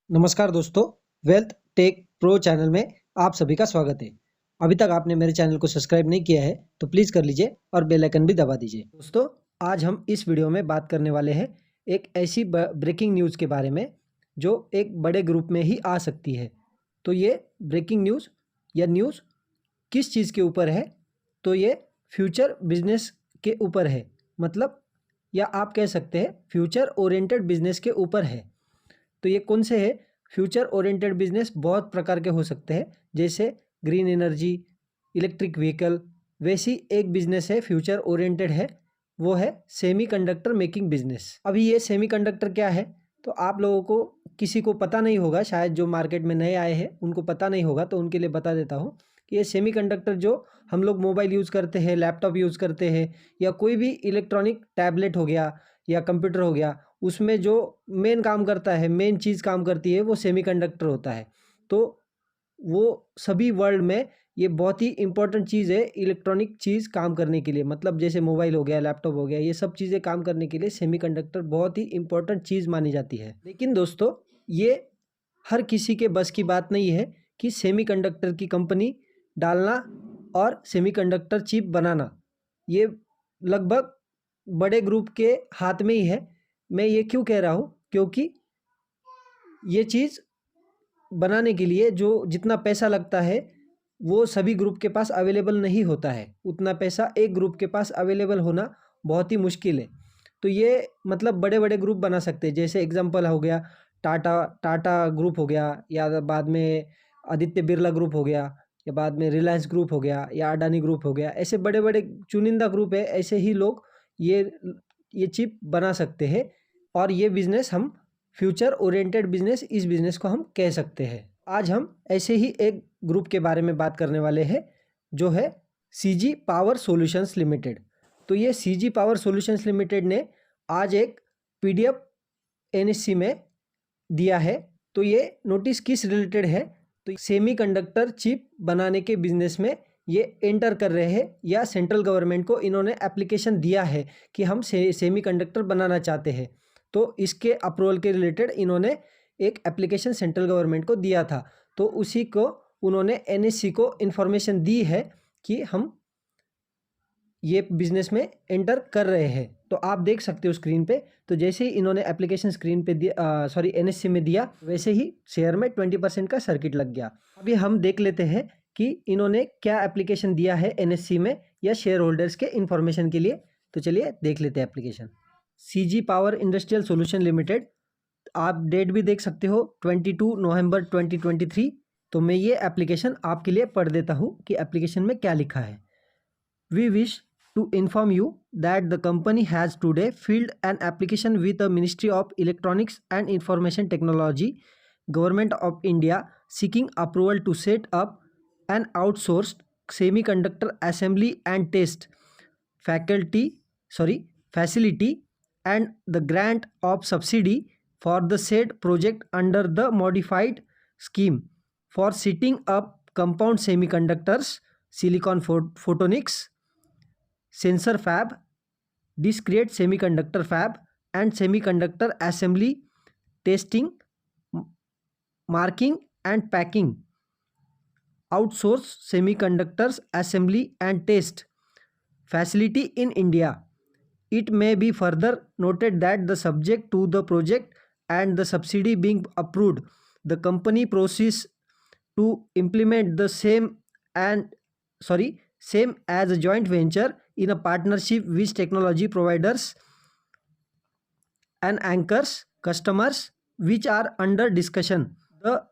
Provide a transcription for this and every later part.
नमस्कार दोस्तों, wealth take pro channel में आप सभी का स्वागत है। अभी तक आपने मेरे चैनल को सब्सक्राइब नहीं किया है तो प्लीज़ कर लीजिए और बेल आइकन भी दबा दीजिए। दोस्तों, आज हम इस वीडियो में बात करने वाले हैं एक ऐसी ब्रेकिंग न्यूज़ के बारे में जो एक बड़े ग्रुप में ही आ सकती है। तो ये ब्रेकिंग न्यूज़ या न्यूज़ किस चीज़ के ऊपर है? तो ये फ्यूचर बिजनेस के ऊपर है, मतलब या आप कह सकते हैं फ्यूचर ओरिएंटेड बिजनेस के ऊपर है। तो ये कौन से है? फ्यूचर ओरिएंटेड बिजनेस बहुत प्रकार के हो सकते हैं, जैसे ग्रीन एनर्जी, इलेक्ट्रिक व्हीकल। वैसी एक बिजनेस है फ्यूचर ओरिएंटेड है, वो है सेमीकंडक्टर मेकिंग बिजनेस। अभी ये सेमीकंडक्टर क्या है तो आप लोगों को किसी को पता नहीं होगा, शायद जो मार्केट में नए आए हैं उनको पता नहीं होगा, तो उनके लिए बता देता हूँ कि ये सेमीकंडक्टर जो हम लोग मोबाइल यूज़ करते हैं, लैपटॉप यूज़ करते हैं, या कोई भी इलेक्ट्रॉनिक टैबलेट हो गया या कंप्यूटर हो गया, उसमें जो मेन काम करता है, मेन चीज़ काम करती है, वो सेमीकंडक्टर होता है। तो वो सभी वर्ल्ड में ये बहुत ही इम्पोर्टेंट चीज़ है इलेक्ट्रॉनिक चीज़ काम करने के लिए, मतलब जैसे मोबाइल हो गया, लैपटॉप हो गया, ये सब चीज़ें काम करने के लिए सेमीकंडक्टर बहुत ही इम्पोर्टेंट चीज़ मानी जाती है। लेकिन दोस्तों, ये हर किसी के बस की बात नहीं है कि सेमीकंडक्टर की कंपनी डालना और सेमीकंडक्टर चिप बनाना, ये लगभग बड़े ग्रुप के हाथ में ही है। मैं ये क्यों कह रहा हूँ? क्योंकि ये चीज़ बनाने के लिए जो जितना पैसा लगता है वो सभी ग्रुप के पास अवेलेबल नहीं होता है। उतना पैसा एक ग्रुप के पास अवेलेबल होना बहुत ही मुश्किल है। तो ये मतलब बड़े बड़े ग्रुप बना सकते हैं, जैसे एग्जांपल हो गया टाटा टाटा ग्रुप हो गया, या बाद में आदित्य बिरला ग्रुप हो गया, या बाद में रिलायंस ग्रुप हो गया, या अडानी ग्रुप हो गया। ऐसे बड़े बड़े चुनिंदा ग्रुप है, ऐसे ही लोग ये चिप बना सकते हैं। और ये बिज़नेस हम फ्यूचर ओरिएंटेड बिजनेस, इस बिज़नेस को हम कह सकते हैं। आज हम ऐसे ही एक ग्रुप के बारे में बात करने वाले हैं जो है सीजी पावर सॉल्यूशंस लिमिटेड। तो ये सीजी पावर सॉल्यूशंस लिमिटेड ने आज एक पीडीएफ एनएससी में दिया है। तो ये नोटिस किस रिलेटेड है? तो सेमीकंडक्टर चिप बनाने के बिजनेस में ये एंटर कर रहे हैं, या सेंट्रल गवर्नमेंट को इन्होंने एप्लीकेशन दिया है कि हम सेमीकंडक्टर बनाना चाहते हैं। तो इसके अप्रूवल के रिलेटेड इन्होंने एक एप्लीकेशन सेंट्रल गवर्नमेंट को दिया था, तो उसी को उन्होंने एनएससी को इन्फॉर्मेशन दी है कि हम ये बिजनेस में एंटर कर रहे हैं। तो आप देख सकते हो स्क्रीन पे। तो जैसे ही इन्होंने एप्लीकेशन स्क्रीन पे दिया, सॉरी एनएससी में दिया, वैसे ही शेयर में 20% का सर्किट लग गया। अभी हम देख लेते हैं कि इन्होंने क्या एप्लीकेशन दिया है एनएससी में, या शेयर होल्डर्स के इन्फॉर्मेशन के लिए। तो चलिए देख लेते हैं application. CG power industrial solution limited, आप डेट भी देख सकते हो 22 नवंबर 2023। तो मैं ये एप्लीकेशन आपके लिए पढ़ देता हूँ कि एप्लीकेशन में क्या लिखा है। We wish to inform you that the company has today filed an application with the Ministry of Electronics and Information Technology, Government of India, seeking approval to set up an outsourced semiconductor assembly and test facility and the grant of subsidy for the said project under the modified scheme for setting up compound semiconductors, silicon photonics, sensor fab, discrete semiconductor fab, and semiconductor assembly, testing, marking and packing, outsource semiconductors assembly and test facility in India. It may be further noted that the subject to the project and the subsidy being approved, the company proceeds to implement the same as a joint venture in a partnership with technology providers and anchors customers which are under discussion. The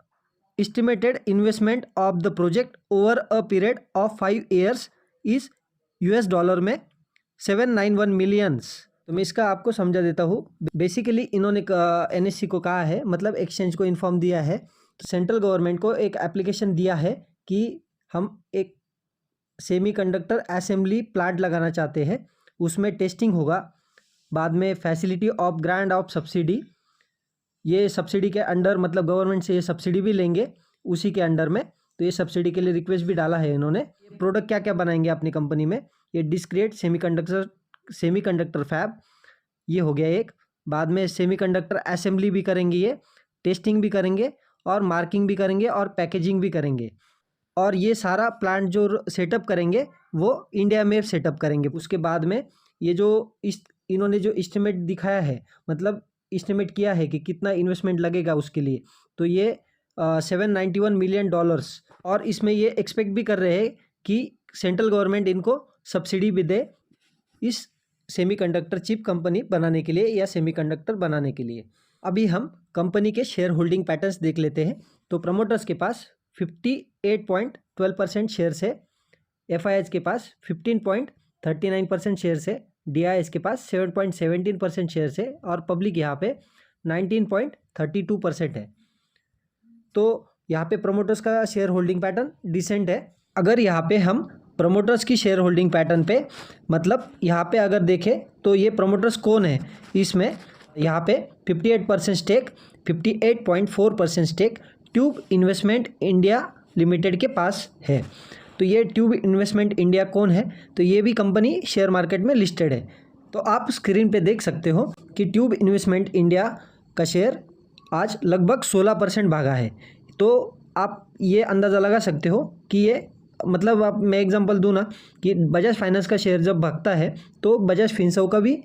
estimated investment of the project over a period of 5 years is US dollar में 791 millions. तो मैं इसका आपको समझा देता हूँ। Basically इन्होंने NSC को कहा है, मतलब एक्सचेंज को इन्फॉर्म दिया है, तो सेंट्रल गवर्नमेंट को एक एप्लीकेशन दिया है कि हम एक सेमीकंडक्टर असेंबली प्लांट लगाना चाहते हैं। उसमें टेस्टिंग होगा, बाद में facility of grant of subsidy, ये सब्सिडी के अंडर, मतलब गवर्नमेंट से ये सब्सिडी भी लेंगे उसी के अंडर में। तो ये सब्सिडी के लिए रिक्वेस्ट भी डाला है इन्होंने। प्रोडक्ट क्या क्या बनाएंगे अपनी कंपनी में? ये डिस्क्रीट सेमीकंडक्टर फैब, ये हो गया एक। बाद में सेमीकंडक्टर असेंबली भी करेंगे ये, टेस्टिंग भी करेंगे और मार्किंग भी करेंगे और पैकेजिंग भी करेंगे। और ये सारा प्लांट जो सेटअप करेंगे वो इंडिया में सेटअप करेंगे। उसके बाद में ये जो इन्होंने जो एस्टिमेट दिखाया है, मतलब एस्टिमेट किया है कि कितना इन्वेस्टमेंट लगेगा उसके लिए, तो ये $791 मिलियन। और इसमें ये एक्सपेक्ट भी कर रहे हैं कि सेंट्रल गवर्नमेंट इनको सब्सिडी भी दे इस सेमीकंडक्टर चिप कंपनी बनाने के लिए या सेमीकंडक्टर बनाने के लिए। अभी हम कंपनी के शेयर होल्डिंग पैटर्न्स देख लेते हैं। तो प्रमोटर्स के पास 58.12% शेयर्स है, FIIs के पास 15.39% शेयर्स है, DIIs के पास 7.17% शेयर्स है और पब्लिक यहाँ पे 19.32% है। तो यहाँ पे प्रमोटर्स का शेयर होल्डिंग पैटर्न डिसेंट है। अगर यहाँ पे हम प्रमोटर्स की शेयर होल्डिंग पैटर्न पे, मतलब यहाँ पे अगर देखें तो ये प्रमोटर्स कौन है, इसमें यहाँ पे 58% stake, 58.4% stake tube investment India limited के पास है। तो ये ट्यूब इन्वेस्टमेंट इंडिया कौन है, तो ये भी कंपनी शेयर मार्केट में लिस्टेड है। तो आप स्क्रीन पे देख सकते हो कि ट्यूब इन्वेस्टमेंट इंडिया का शेयर आज लगभग 16% भागा है। तो आप ये अंदाज़ा लगा सकते हो कि ये, मतलब आप, मैं एग्जांपल दूँ ना कि बजाज फाइनेंस का शेयर जब भागता है तो बजाज फिनसर्व का भी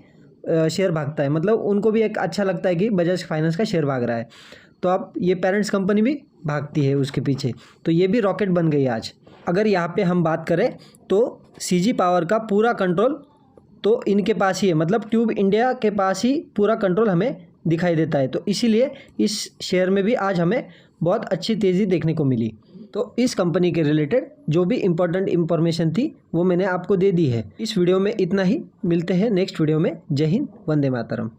शेयर भागता है, मतलब उनको भी एक अच्छा लगता है कि बजाज फाइनेंस का शेयर भाग रहा है। तो आप, ये पेरेंट्स कंपनी भी भागती है उसके पीछे, तो ये भी रॉकेट बन गई आज। अगर यहाँ पे हम बात करें तो CG पावर का पूरा कंट्रोल तो इनके पास ही है, मतलब ट्यूब इंडिया के पास ही पूरा कंट्रोल हमें दिखाई देता है। तो इसीलिए इस शेयर में भी आज हमें बहुत अच्छी तेज़ी देखने को मिली। तो इस कंपनी के रिलेटेड जो भी इम्पोर्टेंट इन्फॉर्मेशन थी वो मैंने आपको दे दी है। इस वीडियो में इतना ही, मिलते हैं नेक्स्ट वीडियो में। जय हिंद, वंदे मातरम।